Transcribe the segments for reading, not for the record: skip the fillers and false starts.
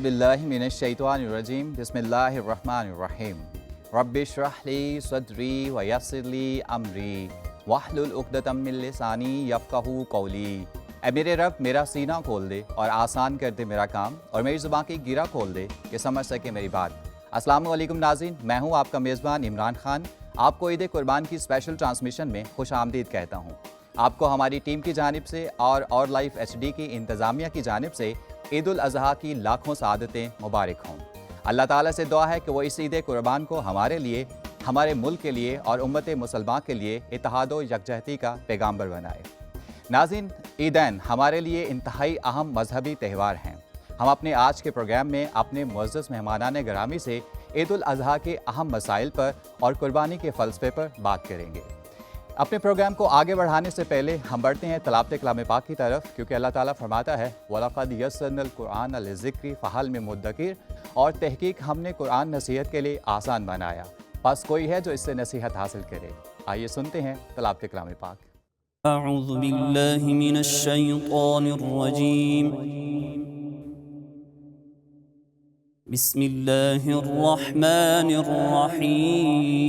باللہ من الشیطان الرجیم بسم اللہ الرحمن الرحیم رب اشرح لی صدری ویسر لی امری واحلل عقدۃ من لسانی یفقہوا قولی۔ اے میرے رب میرا سینہ کھول دے اور آسان کر دے میرا کام، اور میری زبان کی گرہ کھول دے کہ سمجھ سکے میری بات۔ السلام علیکم ناظرین، میں ہوں آپ کا میزبان عمران خان، آپ کو عید قربان کی اسپیشل ٹرانسمیشن میں خوش آمدید کہتا ہوں۔ آپ کو ہماری ٹیم کی جانب سے اور لائف ایچ ڈی کی انتظامیہ کی جانب سے عید الاضحیٰ کی لاکھوں سعادتیں مبارک ہوں۔ اللہ تعالیٰ سے دعا ہے کہ وہ اس عید قربان کو ہمارے لیے، ہمارے ملک کے لیے اور امت مسلمان کے لیے اتحاد و یکجہتی کا پیغامبر بنائے۔ ناظرین، عیدین ہمارے لیے انتہائی اہم مذہبی تہوار ہیں۔ ہم اپنے آج کے پروگرام میں اپنے معزز مہمانان گرامی سے عید الاضحیٰ کے اہم مسائل پر اور قربانی کے فلسفے پر بات کریں گے۔ اپنے پروگرام کو آگے بڑھانے سے پہلے ہم بڑھتے ہیں تلاوت کلام پاک کی طرف، کیونکہ اللہ تعالیٰ فرماتا ہے وَلَقَدْ يَسَّرْنَا الْقُرْآنَ لِلذِّكْرِ فَهَلْ مِن مُدَّكِرٍ، اور تحقیق ہم نے قرآن نصیحت کے لیے آسان بنایا، بس کوئی ہے جو اس سے نصیحت حاصل کرے۔ آئیے سنتے ہیں تلاوت کلام پاک۔ اعوذ باللہ من الشیطان الرجیم، بسم اللہ الرحمن الرحیم۔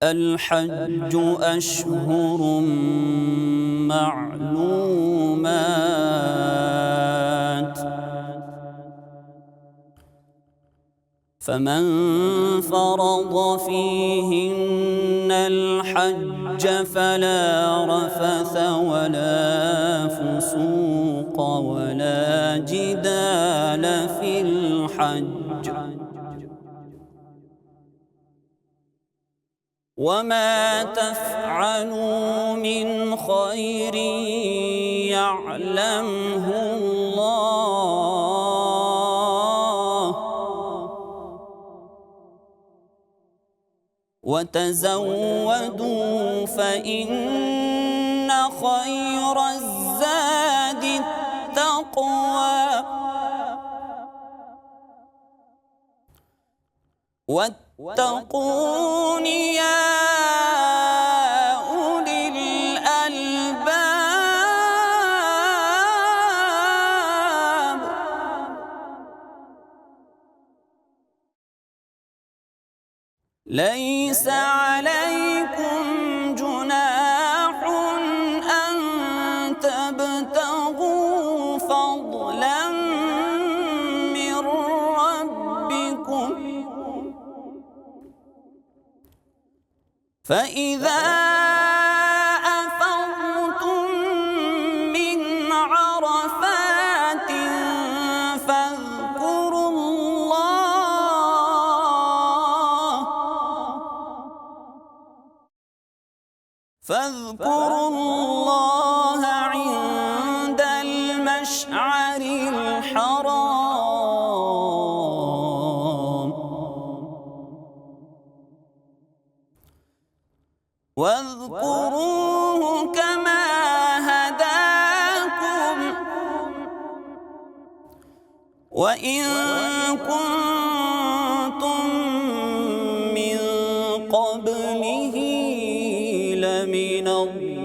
الحج اشہر معلومات، فمن فرض فيهن الحج فلا رفث ولا فسوق ولا جدال في الحج، وما تفعلوا من خير يعلمه الله، وتزودوا فإن خير الزاد التقوى، واتقون يا أولي الألباب۔ ليس عليكم جناح أن تبتغوا فضلا من ربكم، فإذا أفضتم من عرفات فاذكروا الله عند المشعر الحرام، واذكروه كما هداكم وإن كنتم من قبله لمن الضالين۔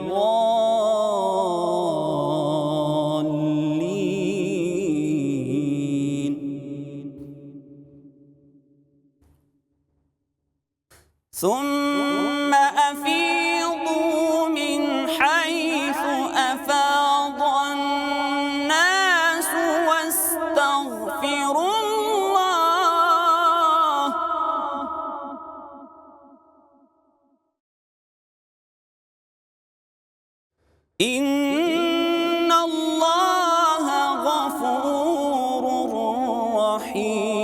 ثم أفيضوا من حيث أفاض الناس واستغفروا الله، إن الله غفور رحيم۔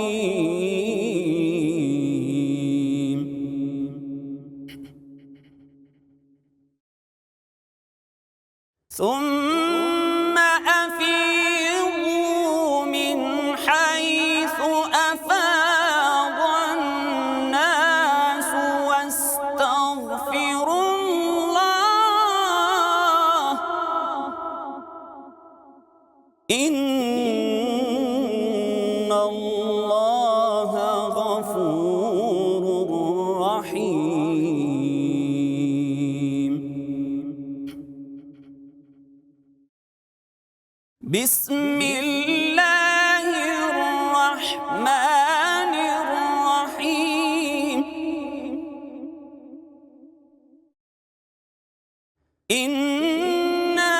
ثم أفيضوا من حيث أفاض الناس واستغفروا الله، إن الله غفور رحيم۔ بسم اللہ الرحمن الرحیم انا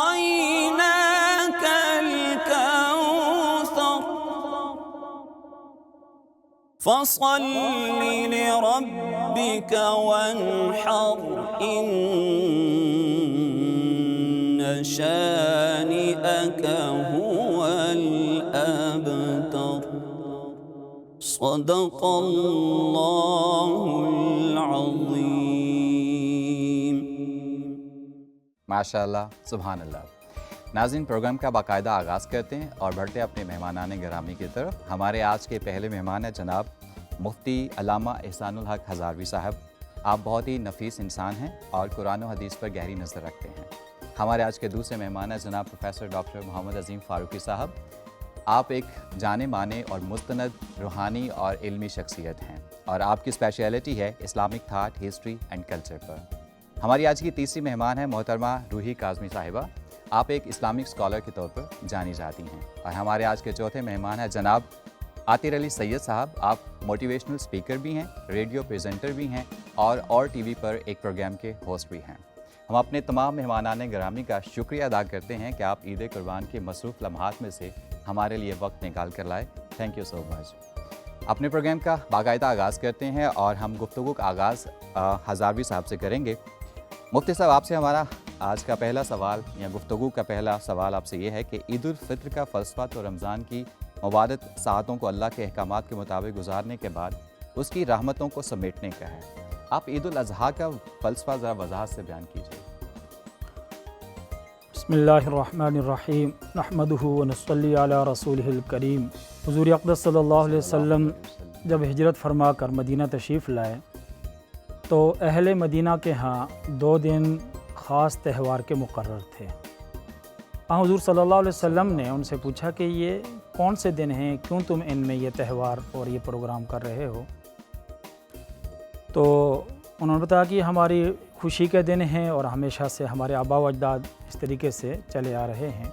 اعطیناک الکوثر فصل لربک وانحر ان شانئک هو الابتر صدق اللہ العظیم۔ ماشاء اللہ، سبحان اللہ۔ ناظرین، پروگرام کا باقاعدہ آغاز کرتے ہیں اور بڑھتے اپنے مہمانان گرامی کی طرف۔ ہمارے آج کے پہلے مہمان ہیں جناب مفتی علامہ احسان الحق ہزاروی صاحب۔ آپ بہت ہی نفیس انسان ہیں اور قرآن و حدیث پر گہری نظر رکھتے ہیں۔ ہمارے آج کے دوسرے مہمان ہیں جناب پروفیسر ڈاکٹر محمد عظیم فاروقی صاحب۔ آپ ایک جانے مانے اور مستند روحانی اور علمی شخصیت ہیں اور آپ کی اسپیشلٹی ہے Islamic thought, history and culture پر۔ ہماری آج کی تیسری مہمان ہے محترمہ روحی کاظمی صاحبہ۔ آپ ایک اسلامک اسکالر کے طور پر جانی جاتی ہیں۔ اور ہمارے آج کے چوتھے مہمان ہیں جناب عاطر علی سید صاحب۔ آپ موٹیویشنل اسپیکر بھی ہیں، ریڈیو پریزنٹر بھی ہیں اور ٹی وی پر ایک پروگرام کے ہوسٹ بھی ہیں۔ ہم اپنے تمام مہمانان گرامی کا شکریہ ادا کرتے ہیں کہ آپ عید قربان کے مصروف لمحات میں سے ہمارے لیے وقت نکال کر لائے۔ تھینک یو سو مچ۔ اپنے پروگرام کا باقاعدہ آغاز کرتے ہیں اور ہم گفتگو کا آغاز ہزاروی صاحب سے کریں گے۔ مفتی صاحب، آپ سے ہمارا آج کا پہلا سوال یا گفتگو کا پہلا سوال آپ سے یہ ہے کہ عید الفطر کا فلسفہ تو رمضان کی مبارک ساعتوں کو اللہ کے احکامات کے مطابق گزارنے کے بعد اس کی رحمتوں کو سمیٹنے کا ہے۔ آپ عید الاضحیٰ کا فلسفہ ذرا وضاحت سے بیان کیجیے۔ بسم اللہ الرحمن الرحیم، نحمدہ ونصلی علی رسولہ الکریم۔ حضور اقدس صلی اللہ علیہ وسلم جب ہجرت فرما کر مدینہ تشریف لائے تو اہل مدینہ کے ہاں 2 دن خاص تہوار کے مقرر تھے۔ حضور صلی اللہ علیہ وسلم نے ان سے پوچھا کہ یہ کون سے دن ہیں، کیوں تم ان میں یہ تہوار اور یہ پروگرام کر رہے ہو؟ تو انہوں نے بتایا کہ ہماری خوشی کے دن ہیں اور ہمیشہ سے ہمارے آباء و اجداد اس طریقے سے چلے آ رہے ہیں۔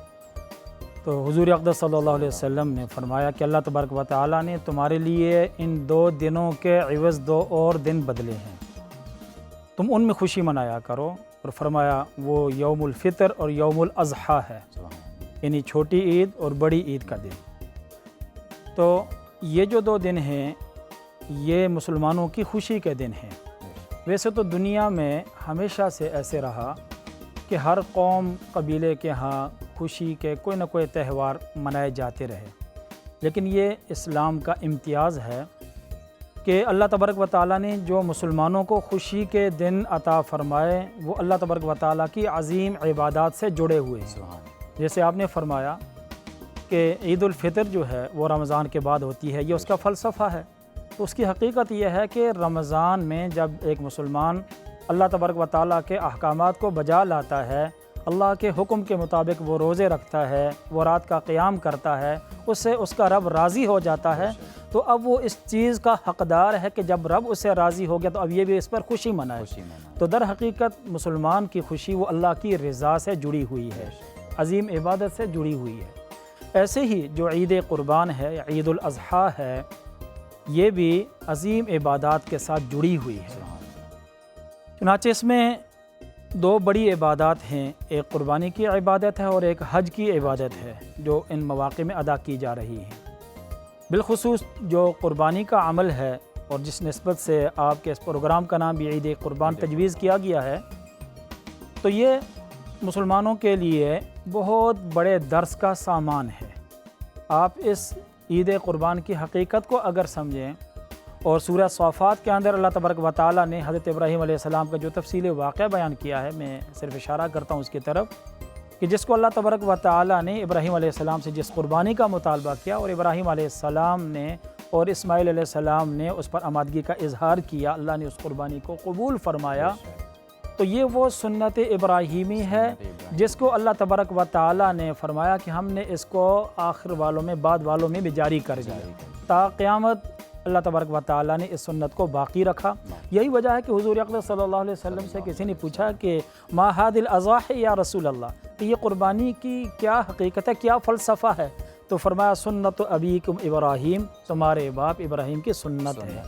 تو حضور اقدس صلی اللہ علیہ وسلم نے فرمایا کہ اللہ تبارک و تعالیٰ نے تمہارے لیے ان 2 دنوں کے عوض 2 اور دن بدلے ہیں، تم ان میں خوشی منایا کرو۔ اور فرمایا وہ یوم الفطر اور یوم الاضحیٰ ہے، یعنی چھوٹی عید اور بڑی عید کا دن۔ تو یہ جو 2 دن ہیں یہ مسلمانوں کی خوشی کے دن ہیں۔ ویسے تو دنیا میں ہمیشہ سے ایسے رہا کہ ہر قوم قبیلے کے ہاں خوشی کے کوئی نہ کوئی تہوار منائے جاتے رہے، لیکن یہ اسلام کا امتیاز ہے کہ اللہ تبارک و تعالیٰ نے جو مسلمانوں کو خوشی کے دن عطا فرمائے وہ اللہ تبارک و تعالیٰ کی عظیم عبادات سے جڑے ہوئے ہیں۔ جیسے آپ نے فرمایا کہ عید الفطر جو ہے وہ رمضان کے بعد ہوتی ہے، یہ اس کا فلسفہ ہے۔ تو اس کی حقیقت یہ ہے کہ رمضان میں جب ایک مسلمان اللہ تبارک و تعالیٰ کے احکامات کو بجا لاتا ہے، اللہ کے حکم کے مطابق وہ روزے رکھتا ہے، وہ رات کا قیام کرتا ہے، اس سے اس کا رب راضی ہو جاتا ہے، تو اب وہ اس چیز کا حقدار ہے کہ جب رب اس سے راضی ہو گیا تو اب یہ بھی اس پر خوشی منائے۔ تو در حقیقت مسلمان کی خوشی وہ اللہ کی رضا سے جڑی ہوئی ہے، عظیم عبادت سے جڑی ہوئی ہے۔ ایسے ہی جو عید قربان ہے، عید الاضحیٰ ہے، یہ بھی عظیم عبادات کے ساتھ جڑی ہوئی ہے۔ چنانچہ اس میں 2 بڑی عبادات ہیں، ایک قربانی کی عبادت ہے اور ایک حج کی عبادت ہے جو ان مواقع میں ادا کی جا رہی ہے۔ بالخصوص جو قربانی کا عمل ہے اور جس نسبت سے آپ کے اس پروگرام کا نام بھی عید قربان تجویز کیا گیا ہے، تو یہ مسلمانوں کے لیے بہت بڑے درس کا سامان ہے۔ آپ اس عید قربان کی حقیقت کو اگر سمجھیں اور سورہ صافات کے اندر اللہ تبارک و تعالیٰ نے حضرت ابراہیم علیہ السلام کا جو تفصیل واقعہ بیان کیا ہے، میں صرف اشارہ کرتا ہوں اس کی طرف کہ جس کو اللہ تبارک و تعالیٰ نے ابراہیم علیہ السلام سے جس قربانی کا مطالبہ کیا اور ابراہیم علیہ السلام نے اور اسماعیل علیہ السلام نے اس پر آمادگی کا اظہار کیا، اللہ نے اس قربانی کو قبول فرمایا۔ تو یہ وہ سنت ابراہیمی ہے جس کو اللہ تبارک و تعالیٰ نے فرمایا کہ ہم نے اس کو آخر والوں میں، بعد والوں میں بھی جاری کر دیا، تا قیامت اللہ تبارک و تعالیٰ نے اس سنت کو باقی رکھا۔ یہی وجہ ہے کہ حضور اقدس صلی اللہ علیہ وسلم سے کسی نے پوچھا کہ ما ھذی الاضاحی یا رسول اللہ، کہ یہ قربانی کی کیا حقیقت ہے، کیا فلسفہ ہے؟ تو فرمایا سنت ابیکم ابراہیم، تمہارے باپ ابراہیم کی سنت ہے۔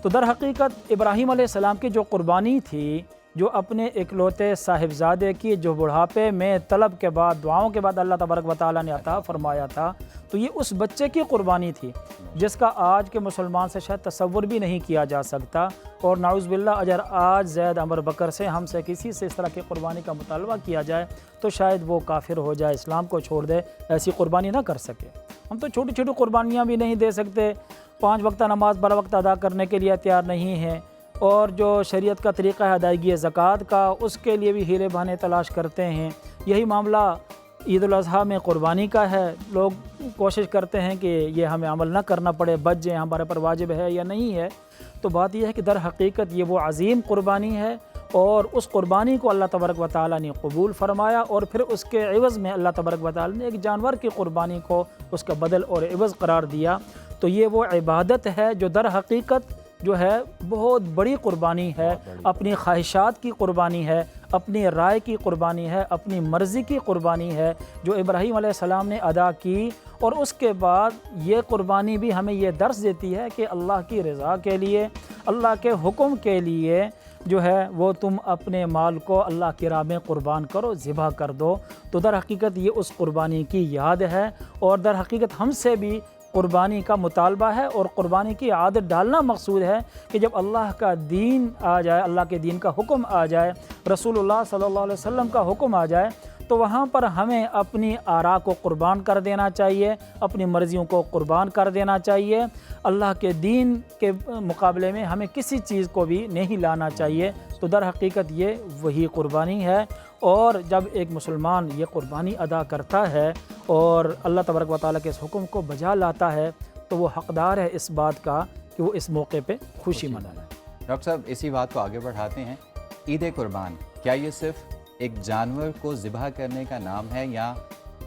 تو در حقیقت ابراہیم علیہ السلام کی جو قربانی تھی، جو اپنے اکلوتے صاحبزادے کی جو بڑھاپے میں طلب کے بعد، دعاؤں کے بعد اللہ تبارک و تعالیٰ نے عطا فرمایا تھا، تو یہ اس بچے کی قربانی تھی جس کا آج کے مسلمان سے شاید تصور بھی نہیں کیا جا سکتا۔ اور نعوذ باللہ اگر آج زید عمر بکر سے، ہم سے کسی سے اس طرح کی قربانی کا مطالبہ کیا جائے تو شاید وہ کافر ہو جائے، اسلام کو چھوڑ دے، ایسی قربانی نہ کر سکے۔ ہم تو چھوٹی چھوٹی قربانیاں بھی نہیں دے سکتے، 5 وقتہ نماز بر وقت ادا کرنے کے لیے تیار نہیں ہیں، اور جو شریعت کا طریقہ ہے ادائیگی زکوٰۃ کا، اس کے لیے بھی ہیلے بہانے تلاش کرتے ہیں۔ یہی معاملہ عید الاضحیٰ میں قربانی کا ہے، لوگ کوشش کرتے ہیں کہ یہ ہمیں عمل نہ کرنا پڑے، بچ جائیں، ہمارے پر واجب ہے یا نہیں ہے۔ تو بات یہ ہے کہ در حقیقت یہ وہ عظیم قربانی ہے، اور اس قربانی کو اللہ تبارک و تعالیٰ نے قبول فرمایا، اور پھر اس کے عوض میں اللہ تبارک و تعالیٰ نے ایک جانور کی قربانی کو اس کا بدل اور عوض قرار دیا۔ تو یہ وہ عبادت ہے جو در حقیقت جو ہے بہت بڑی قربانی ہے، اپنی خواہشات کی قربانی ہے، اپنی رائے کی قربانی ہے، اپنی مرضی کی قربانی ہے، جو ابراہیم علیہ السلام نے ادا کی۔ اور اس کے بعد یہ قربانی بھی ہمیں یہ درس دیتی ہے کہ اللہ کی رضا کے لیے، اللہ کے حکم کے لیے جو ہے وہ تم اپنے مال کو اللہ کی راہ میں قربان کرو، ذبح کر دو۔ تو در حقیقت یہ اس قربانی کی یاد ہے، اور در حقیقت ہم سے بھی قربانی کا مطالبہ ہے، اور قربانی کی عادت ڈالنا مقصود ہے کہ جب اللہ کا دین آ جائے، اللہ کے دین کا حکم آ جائے، رسول اللہ صلی اللہ علیہ وسلم کا حکم آ جائے، تو وہاں پر ہمیں اپنی آراء کو قربان کر دینا چاہیے، اپنی مرضیوں کو قربان کر دینا چاہیے۔ اللہ کے دین کے مقابلے میں ہمیں کسی چیز کو بھی نہیں لانا چاہیے۔ تو در حقیقت یہ وہی قربانی ہے، اور جب ایک مسلمان یہ قربانی ادا کرتا ہے اور اللہ تبارک و تعالیٰ کے اس حکم کو بجا لاتا ہے، تو وہ حقدار ہے اس بات کا کہ وہ اس موقع پہ خوشی منائے۔ ڈاکٹر صاحب اسی بات کو آگے بڑھاتے ہیں، عید قربان کیا یہ صرف ایک جانور کو ذبح کرنے کا نام ہے، یا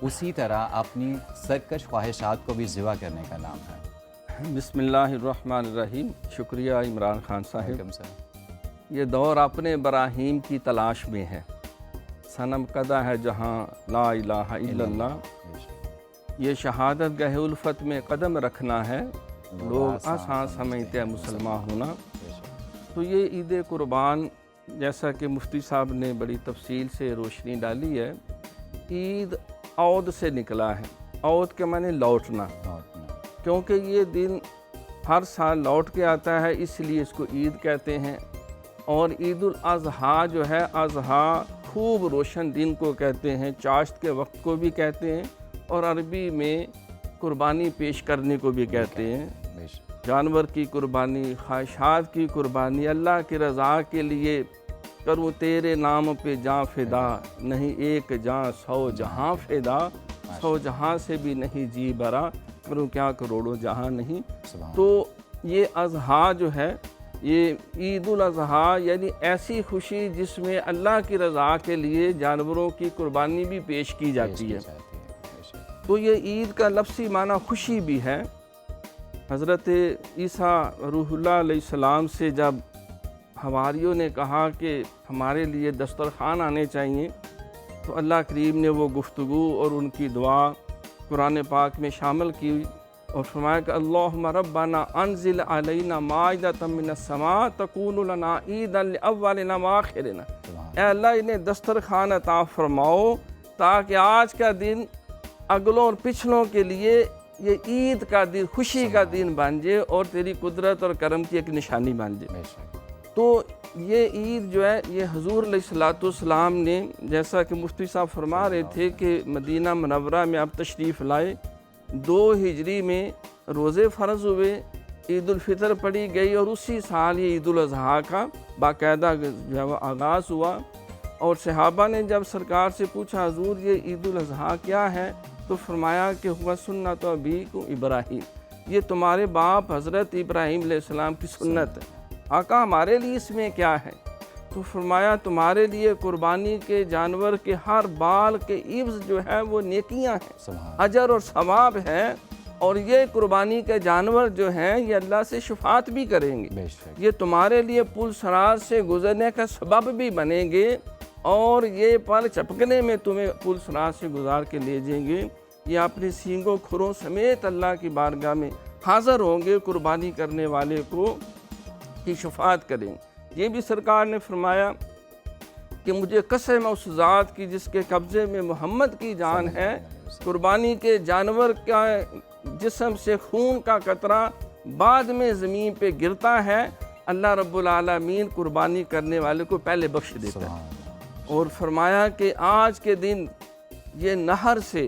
اسی طرح اپنی سرکش خواہشات کو بھی ذبح کرنے کا نام ہے؟ بسم اللہ الرحمن الرحیم۔ شکریہ عمران خان صاحب۔ وعلیکم السلام۔ یہ دور اپنے براہیم کی تلاش میں ہے، صنم کدہ ہے جہاں لا الہ الا اللہ، یہ شہادت گہ الفت میں قدم رکھنا ہے، لوگ آسان سمجھتے ہیں مسلمان ہونا۔ تو یہ عید قربان جیسا کہ مفتی صاحب نے بڑی تفصیل سے روشنی ڈالی ہے، عید عود سے نکلا ہے۔ عود کے معنی لوٹنا، کیونکہ یہ دن ہر سال لوٹ کے آتا ہے، اس لیے اس کو عید کہتے ہیں۔ اور عید الاضحیٰ جو ہے، اضحیٰ خوب روشن دن کو کہتے ہیں، چاشت کے وقت کو بھی کہتے ہیں، اور عربی میں قربانی پیش کرنے کو بھی کہتے ہیں۔ جانور کی قربانی، خواہشات کی قربانی، اللہ کی رضا کے لیے کروں تیرے نام پہ جاں فدا، نہیں ایک جاں 100 جہاں فدا، 100 جہاں سے بھی نہیں جی برا، کروں کیا کروڑوں جہاں نہیں۔ تو یہ اضحیٰ جو ہے، یہ عید الاضحیٰ یعنی ایسی خوشی جس میں اللہ کی رضا کے لیے جانوروں کی قربانی بھی پیش کی جاتی ہے۔ تو یہ عید کا لفظی معنی خوشی بھی ہے۔ حضرت عیسیٰ روح اللہ علیہ السلام سے جب حواریوں نے کہا کہ ہمارے لیے دسترخوان آنے چاہیے، تو اللہ کریم نے وہ گفتگو اور ان کی دعا قرآن پاک میں شامل کی، اور فرمایا کہ اللہم ربنا انزل علینا مائدۃ من السماء تکون لنا عیدا لاولنا وآخرنا۔ اے اللہ انہیں دسترخوان عطا فرماؤ تاکہ آج کا دن اگلوں اور پچھلوں کے لیے یہ عید کا دن، خوشی کا دن بن جائے، اور تیری قدرت اور کرم کی ایک نشانی بن جائے۔ تو یہ عید جو ہے، یہ حضور علیہ السلام نے، جیسا کہ مفتی صاحب فرما رہے تھے کہ مدینہ منورہ میں آپ تشریف لائے، 2 ہجری میں روزے فرض ہوئے، عید الفطر پڑھی گئی، اور اسی سال یہ عید الاضحیٰ کا باقاعدہ جو ہے وہ آغاز ہوا۔ اور صحابہ نے جب سرکار سے پوچھا حضور یہ عید الاضحیٰ کیا ہے، تو فرمایا کہ ہوا سنت ابیکم ابراہیم، یہ تمہارے باپ حضرت ابراہیم علیہ السلام کی سنت ہے۔ آقا ہمارے لیے اس میں کیا ہے؟ تو فرمایا تمہارے لیے قربانی کے جانور کے ہر بال کے عوض جو ہے وہ نیکیاں ہیں، اجر اور ثواب ہے۔ اور یہ قربانی کے جانور جو ہیں یہ اللہ سے شفاعت بھی کریں گے، بے شک یہ تمہارے لیے پل صراط سے گزرنے کا سبب بھی بنیں گے، اور یہ پر چپکنے میں تمہیں پل صراط سے گزار کے لے جائیں گے۔ یہ اپنے سینگوں کھروں سمیت اللہ کی بارگاہ میں حاضر ہوں گے، قربانی کرنے والے کو کی شفاعت کریں۔ یہ بھی سرکار نے فرمایا کہ مجھے قسم اس ذات کی جس کے قبضے میں محمد کی جان ہے، قربانی کے جانور کا جسم سے خون کا قطرہ بعد میں زمین پہ گرتا ہے، اللہ رب العالمین قربانی کرنے والے کو پہلے بخش دیتا ہے۔ اور فرمایا کہ آج کے دن یہ نہر سے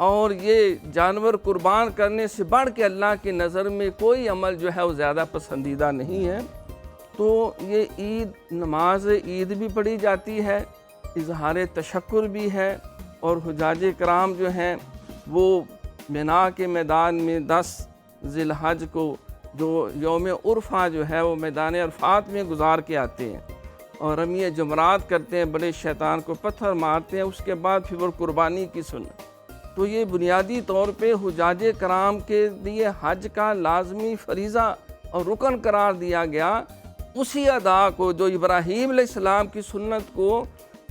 اور یہ جانور قربان کرنے سے بڑھ کے اللہ کی نظر میں کوئی عمل جو ہے وہ زیادہ پسندیدہ نہیں ہے۔ تو یہ عید، نماز عید بھی پڑھی جاتی ہے، اظہار تشکر بھی ہے، اور حجاج کرام جو ہیں وہ مینا کے میدان میں 10 ذی الحج کو جو یوم عرفہ جو ہے وہ میدان عرفات میں گزار کے آتے ہیں اور رمی جمرات کرتے ہیں، بڑے شیطان کو پتھر مارتے ہیں، اس کے بعد پھر وہ قربانی کی سنت۔ تو یہ بنیادی طور پہ حجاج کرام کے لیے حج کا لازمی فریضہ اور رکن قرار دیا گیا، اسی ادا کو جو ابراہیم علیہ السلام کی سنت کو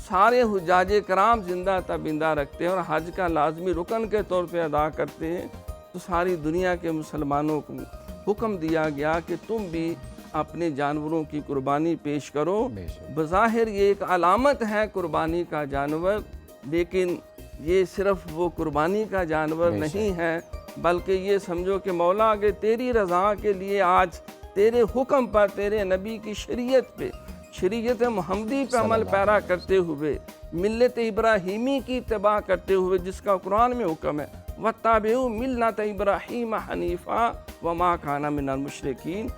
سارے حجاج کرام زندہ تابندہ رکھتے ہیں اور حج کا لازمی رکن کے طور پہ ادا کرتے ہیں۔ تو ساری دنیا کے مسلمانوں کو حکم دیا گیا کہ تم بھی اپنے جانوروں کی قربانی پیش کرو۔ بظاہر یہ ایک علامت ہے قربانی کا جانور، لیکن یہ صرف وہ قربانی کا جانور نہیں ہے، بلکہ یہ سمجھو کہ مولا کہ تیری رضا کے لیے آج تیرے حکم پر، تیرے نبی کی شریعت پہ، شریعت محمدی پہ عمل پیرا کرتے ہوئے، ملت ابراہیمی کی اتباع کرتے ہوئے، جس کا قرآن میں حکم ہے وَاتَّبِعُوا مِلَّةَ إِبْرَاهِيمَ حَنِيفًا وَمَا كَانَ مِنَ الْمُشْرِكِينَ۔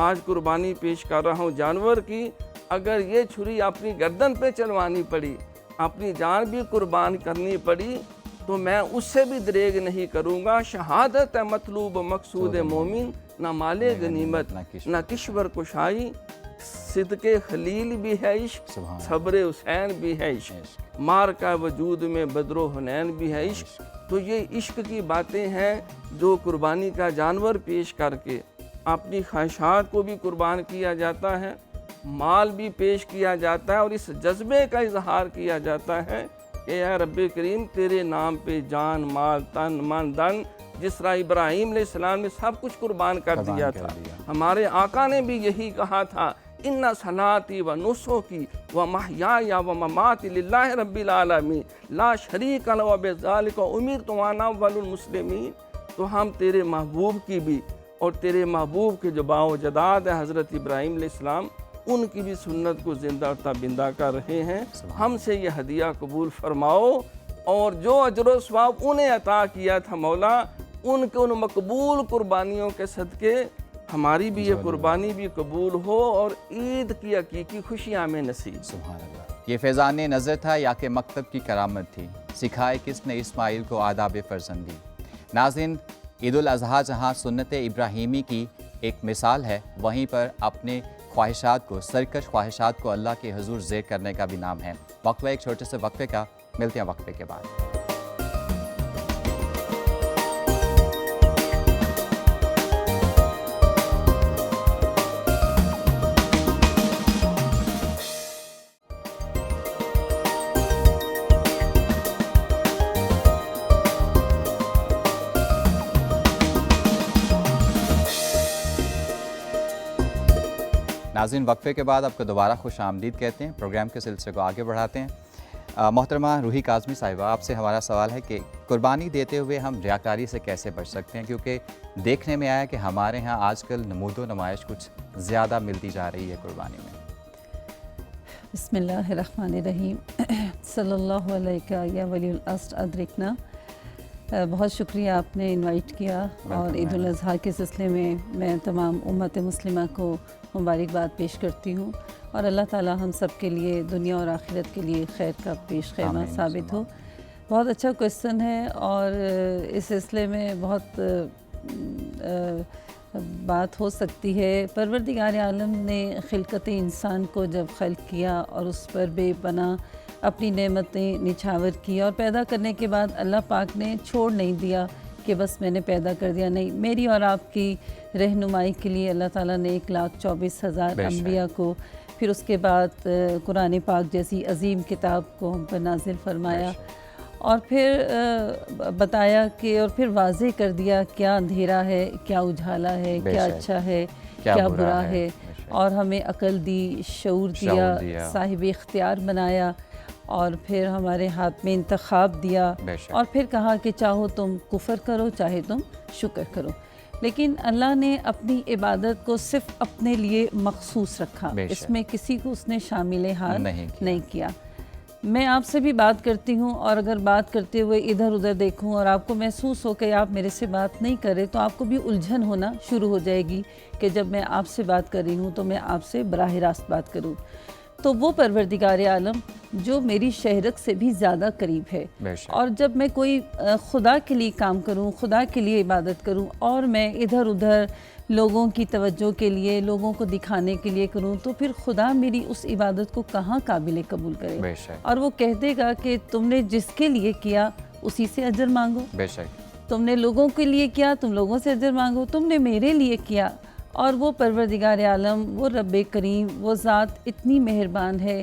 آج قربانی پیش کر رہا ہوں جانور کی، اگر یہ چھری اپنی گردن پہ چلوانی پڑی، اپنی جان بھی قربان کرنی پڑی، تو میں اس سے بھی دریغ نہیں کروں گا۔ شہادت ہے مطلوب مقصود مومن، نہ مال غنیمت نہ کشور کشائی، صدق خلیل بھی ہے عشق، صبر حسین بھی ہے عشق، مار کا وجود میں بدر و حنین بھی ہے عشق۔ تو یہ عشق کی باتیں ہیں جو قربانی کا جانور پیش کر کے اپنی خواہشات کو بھی قربان کیا جاتا ہے، مال بھی پیش کیا جاتا ہے، اور اس جذبے کا اظہار کیا جاتا ہے کہ اے رب کریم تیرے نام پہ جان، مال، تن، من، دن، جس طرح ابراہیم علیہ السلام نے سب کچھ قربان کر دیا تھا، ہمارے آقا نے بھی یہی کہا تھا ان صلاتی و نسکی و محیای و مماتی للہ رب العالمین لا شریک لہ وبذالک امرت وانا اول المسلمین۔ تو ہم تیرے محبوب کی بھی اور تیرے محبوب کے جو باء و جداد ہے حضرت ابراہیم علیہ السلام، ان کی بھی سنت کو زندہ اور تابندہ کر رہے ہیں۔ ہم سے یہ ہدیہ قبول فرماؤ، اور جو اجر و ثواب انہیں عطا کیا تھا مولا، ان کے ان مقبول قربانیوں کے صدقے ہماری بھی یہ قربانی بھی قبول ہو اور عید کی حقیقی خوشیاں میں نصیب۔ سبحان اللہ۔ یہ فیضان نظر تھا یا کہ مکتب کی کرامت تھی، سکھائے کس نے اسماعیل کو آداب فرزندی۔ ناظرین، عید الاضحیٰ جہاں سنت ابراہیمی کی ایک مثال ہے، وہیں پر اپنے خواہشات کو، سرکش خواہشات کو اللہ کے حضور زیر کرنے کا بھی نام ہے۔ وقفہ ایک چھوٹے سے وقفے کا، ملتے ہیں وقفے کے بعد۔ ناظرین، وقفے کے بعد آپ کو دوبارہ خوش آمدید کہتے ہیں، پروگرام کے سلسلے کو آگے بڑھاتے ہیں۔ محترمہ روحی کاظمی صاحبہ، آپ سے ہمارا سوال ہے کہ قربانی دیتے ہوئے ہم ریاکاری سے کیسے بچ سکتے ہیں، کیونکہ دیکھنے میں آیا کہ ہمارے ہاں آج کل نمود و نمائش کچھ زیادہ ملتی جا رہی ہے قربانی میں۔ بسم اللہ الرحمن الرحیم۔ صلی اللہ علیہ یا ولی العصر ادرکنا۔ بہت شکریہ آپ نے انوائٹ کیا، اور عید الاضحیٰ کے سلسلے میں میں تمام امت مسلمہ کو مبارکباد پیش کرتی ہوں، اور اللہ تعالی ہم سب کے لیے دنیا اور آخرت کے لیے خیر کا پیش خیمہ ثابت ہو۔ بہت اچھا کویسچن ہے، اور اس سلسلے میں بہت بات ہو سکتی ہے۔ پروردگار عالم نے خلقت انسان کو جب خلق کیا اور اس پر بے پناہ اپنی نعمتیں نچھاور کی، اور پیدا کرنے کے بعد اللہ پاک نے چھوڑ نہیں دیا کہ کہ بس میں نے پیدا کر دیا، نہیں، میری اور آپ کی رہنمائی کے لیے اللہ تعالیٰ نے 1,24,000 انبیاء کو، پھر اس کے بعد قرآن پاک جیسی عظیم کتاب کو ہم پر نازل فرمایا، اور پھر بتایا کہ اور پھر واضح کر دیا کیا اندھیرا ہے، کیا اجالا ہے، کیا اچھا ہے، کیا برا ہے، اور ہمیں عقل دی، شعور دیا، صاحب اختیار بنایا، اور پھر ہمارے ہاتھ میں انتخاب دیا، اور پھر کہا کہ چاہو تم کفر کرو چاہے تم شکر کرو، لیکن اللہ نے اپنی عبادت کو صرف اپنے لیے مخصوص رکھا، اس میں کسی کو اس نے شامل حال نہیں کیا۔ میں آپ سے بھی بات کرتی ہوں، اور اگر بات کرتے ہوئے ادھر ادھر دیکھوں اور آپ کو محسوس ہو کہ آپ میرے سے بات نہیں کر رہے، تو آپ کو بھی الجھن ہونا شروع ہو جائے گی کہ جب میں آپ سے بات کر رہی ہوں تو میں آپ سے براہ راست بات کروں۔ تو وہ پروردگار عالم جو میری شہرت سے بھی زیادہ قریب ہے، اور جب میں کوئی خدا کے لیے کام کروں، خدا کے لیے عبادت کروں، اور میں ادھر ادھر لوگوں کی توجہ کے لیے، لوگوں کو دکھانے کے لیے کروں، تو پھر خدا میری اس عبادت کو کہاں قابل قبول کرے، اور وہ کہہ دے گا کہ تم نے جس کے لیے کیا اسی سے اجر مانگو، تم نے لوگوں کے لیے کیا تم لوگوں سے اجر مانگو، تم نے میرے لیے کیا۔ اور وہ پروردگار عالم، وہ رب کریم، وہ ذات اتنی مہربان ہے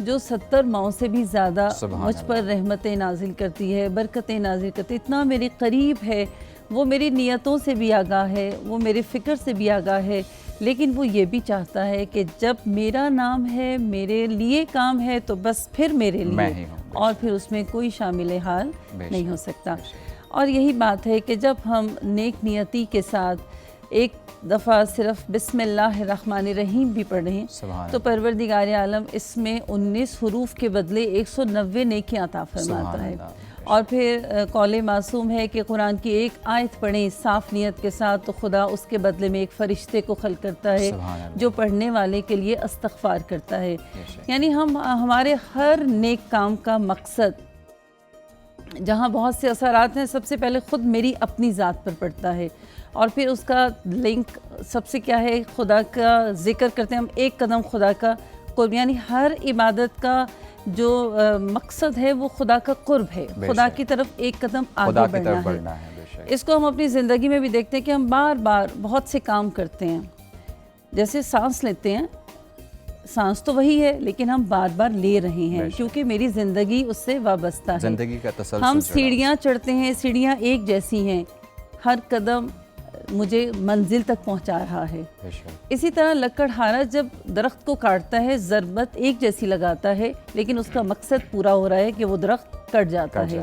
جو 70 ماؤں سے بھی زیادہ مجھ پر رحمتیں نازل کرتی ہے، برکتیں نازل کرتی ہے، اتنا میرے قریب ہے، وہ میری نیتوں سے بھی آگاہ ہے، وہ میرے فکر سے بھی آگاہ ہے، لیکن وہ یہ بھی چاہتا ہے کہ جب میرا نام ہے، میرے لیے کام ہے، تو بس پھر میرے لیے، اور پھر اس میں کوئی شامل حال نہیں ہو سکتا۔ اور یہی بات ہے کہ جب ہم نیک نیتی کے ساتھ ایک دفعہ صرف بسم اللہ الرحمن الرحیم بھی پڑھ رہے ہیں، تو پروردگار عالم اس میں 19 حروف کے بدلے 190 نیکیاں عطا فرماتا ہے۔ اور پھر قول معصوم ہے کہ قرآن کی ایک آیت پڑھیں صاف نیت کے ساتھ، تو خدا اس کے بدلے میں ایک فرشتے کو خلق کرتا ہے جو پڑھنے والے کے لیے استغفار کرتا ہے۔ یعنی ہمارے ہر نیک کام کا مقصد، جہاں بہت سے اثرات ہیں، سب سے پہلے خود میری اپنی ذات پر پڑتا ہے، اور پھر اس کا لنک سب سے کیا ہے، خدا کا ذکر کرتے ہیں ہم، ایک قدم خدا کا قرب، یعنی ہر عبادت کا جو مقصد ہے وہ خدا کا قرب ہے، خدا کی طرف ایک قدم آگے بڑھنا ہے۔ اس کو ہم اپنی زندگی میں بھی دیکھتے ہیں کہ ہم بار بار بہت سے کام کرتے ہیں، جیسے سانس لیتے ہیں، سانس تو وہی ہے لیکن ہم بار بار لے رہے ہیں کیونکہ میری زندگی اس سے وابستہ ہے، زندگی کا تسلسل، ہم سیڑھیاں چڑھتے ہیں، سیڑھیاں ایک جیسی ہیں، ہر قدم مجھے منزل تک پہنچا رہا ہے۔ اسی طرح لکڑہارا جب درخت کو کاٹتا ہے، ضربت ایک جیسی لگاتا ہے لیکن اس کا مقصد پورا ہو رہا ہے کہ وہ درخت کٹ جاتا ہے۔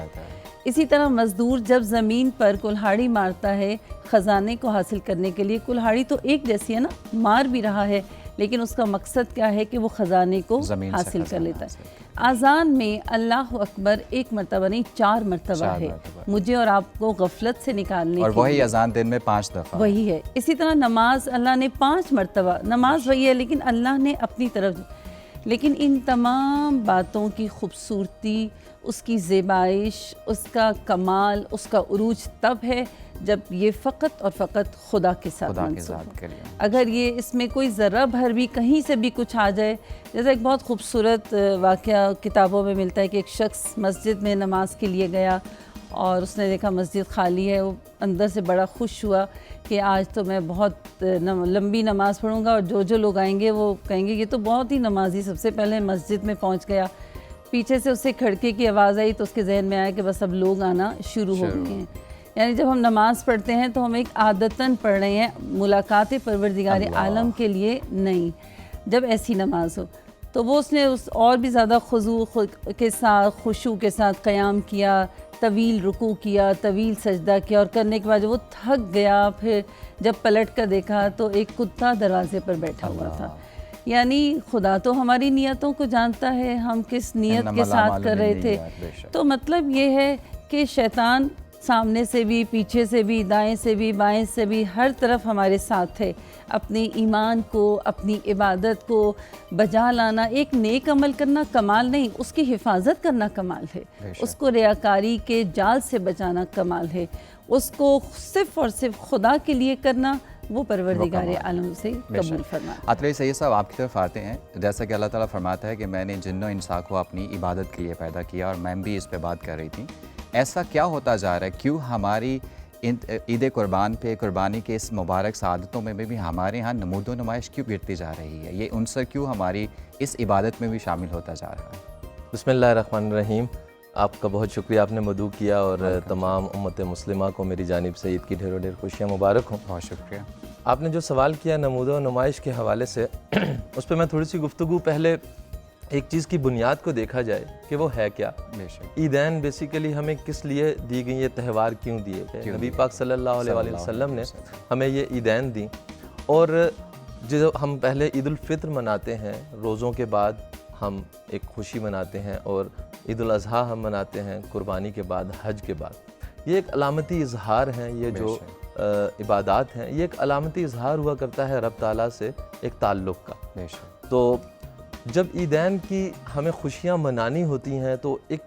اسی طرح مزدور جب زمین پر کلہاڑی مارتا ہے خزانے کو حاصل کرنے کے لیے، کلہاڑی تو ایک جیسی ہے نا، مار بھی رہا ہے لیکن اس کا مقصد کیا ہے کہ وہ خزانے کو حاصل کر لیتا ہے۔ آذان میں اللہ اکبر ایک مرتبہ نہیں 4 مرتبہ ہے، مجھے اور آپ کو غفلت سے نکالنے کے لیے، اور وہی اذان دن میں 5 دفعہ وہی ہے۔ اسی طرح نماز اللہ نے 5 مرتبہ، نماز وہی ہے لیکن اللہ نے اپنی طرف، لیکن ان تمام باتوں کی خوبصورتی، اس کی زیبائش، اس کا کمال، اس کا عروج تب ہے جب یہ فقط اور فقط خدا کے ساتھ منسوب ہے۔ اگر یہ اس میں کوئی ذرہ بھر بھی کہیں سے بھی کچھ آ جائے، جیسا ایک بہت خوبصورت واقعہ کتابوں میں ملتا ہے کہ ایک شخص مسجد میں نماز کے لیے گیا اور اس نے دیکھا مسجد خالی ہے، وہ اندر سے بڑا خوش ہوا کہ آج تو میں بہت لمبی نماز پڑھوں گا اور جو لوگ آئیں گے وہ کہیں گے یہ تو بہت ہی نمازی، سب سے پہلے مسجد میں پہنچ گیا۔ پیچھے سے اسے کھڑکے کی آواز آئی تو اس کے ذہن میں آیا کہ بس اب لوگ آنا شروع ہو گئے ہیں۔ یعنی جب ہم نماز پڑھتے ہیں تو ہم ایک عادتاً پڑھ رہے ہیں، ملاقات پروردگار عالم کے لیے نہیں۔ جب ایسی نماز ہو تو وہ اس نے اور بھی زیادہ خضوع کے ساتھ، خشوع کے ساتھ قیام کیا، طویل رکوع کیا، طویل سجدہ کیا، اور کرنے کے بعد جب وہ تھک گیا، پھر جب پلٹ کر دیکھا تو ایک کتا دروازے پر بیٹھا ہوا تھا۔ یعنی خدا تو ہماری نیتوں کو جانتا ہے، ہم کس نیت کے ساتھ کر رہے تھے۔ تو مطلب یہ ہے کہ شیطان سامنے سے بھی، پیچھے سے بھی، دائیں سے بھی، بائیں سے بھی، ہر طرف ہمارے ساتھ ہے۔ اپنے ایمان کو، اپنی عبادت کو بجا لانا، ایک نیک عمل کرنا کمال نہیں، اس کی حفاظت کرنا کمال ہے، اس کو ریاکاری کے جال سے بچانا کمال ہے، اس کو صرف اور صرف خدا کے لیے کرنا وہ پروردگار عالم سے قبول فرما۔ عطیہ سید صاحب آپ کی طرف آتے ہیں، جیسا کہ اللہ تعالیٰ فرماتا ہے کہ میں نے جن و انسان کو اپنی عبادت کے لیے پیدا کیا، اور میں بھی اس پہ بات کر رہی تھی، ایسا کیا ہوتا جا رہا ہے، کیوں ہماری عید قربان پہ قربانی کے اس مبارک سعادتوں میں بھی ہمارے ہاں نمود و نمائش کیوں گرتی جا رہی ہے؟ یہ عنصر کیوں ہماری اس عبادت میں بھی شامل ہوتا جا رہا ہے؟ بسم اللہ الرحمن الرحیم. آپ کا بہت شکریہ، آپ نے مدعو کیا، اور تمام امت مسلمہ کو میری جانب سے عید کی ڈھیروں ڈھیر خوشیاں مبارک ہوں. بہت شکریہ. آپ نے جو سوال کیا نمود و نمائش کے حوالے سے، اس پہ میں تھوڑی سی گفتگو، پہلے ایک چیز کی بنیاد کو دیکھا جائے کہ وہ ہے کیا. بے شک. عیدین بیسیکلی ہمیں کس لیے دی گئی، یہ تہوار کیوں دیے گئے؟ نبی پاک صلی اللہ علیہ وآلہ وسلم نے ہمیں یہ عیدین دیں. اور جو ہم پہلے عید الفطر مناتے ہیں، روزوں کے بعد ہم ایک خوشی مناتے ہیں، اور عید الاضحیٰ ہم مناتے ہیں قربانی کے بعد، حج کے بعد. یہ ایک علامتی اظہار ہیں، یہ جو عبادات ہیں، یہ ایک علامتی اظہار ہوا کرتا ہے رب تعالیٰ سے ایک تعلق کا. بے شک. تو جب عیدین کی ہمیں خوشیاں منانی ہوتی ہیں تو ایک